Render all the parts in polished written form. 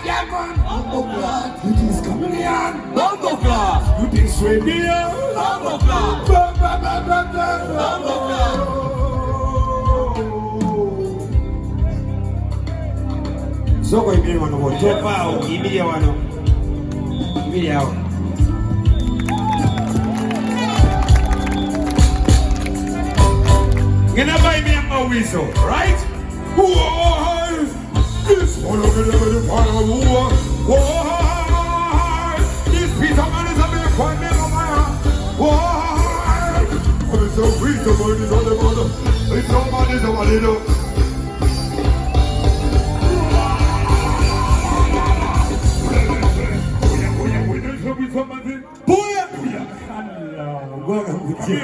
It is chameleon. Bongo class. It is radio. Bongo class. Bongo class. Soko ibiri wano bo topao ibiri wano. Ibiri wano. Ngena ba ibiri mawizo, right? This one of the power. This piece of man is a bit funny on my heart. I'm so weak to burn this on the mother. It's somebody, somebody, no. Gwanga Mujje.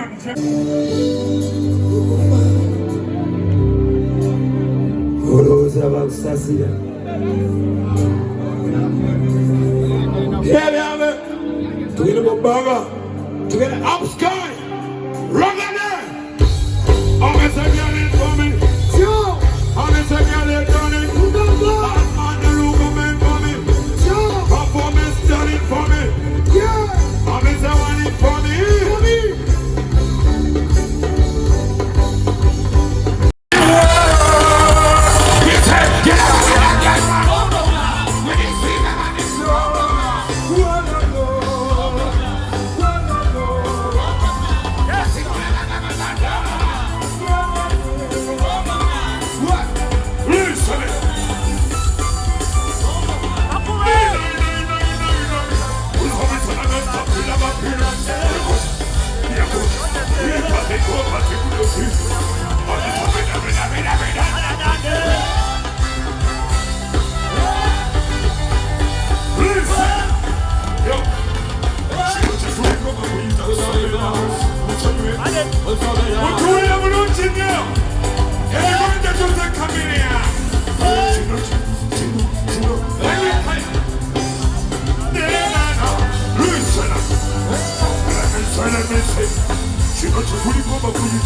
Olowooza bakusasira. Byabyabe tugenda mu bbanga tugenda up sky ragane omesemyale nkomi omesemyale done mandelugomen komi performance done it for me omesewani for me. She got to put it over for you.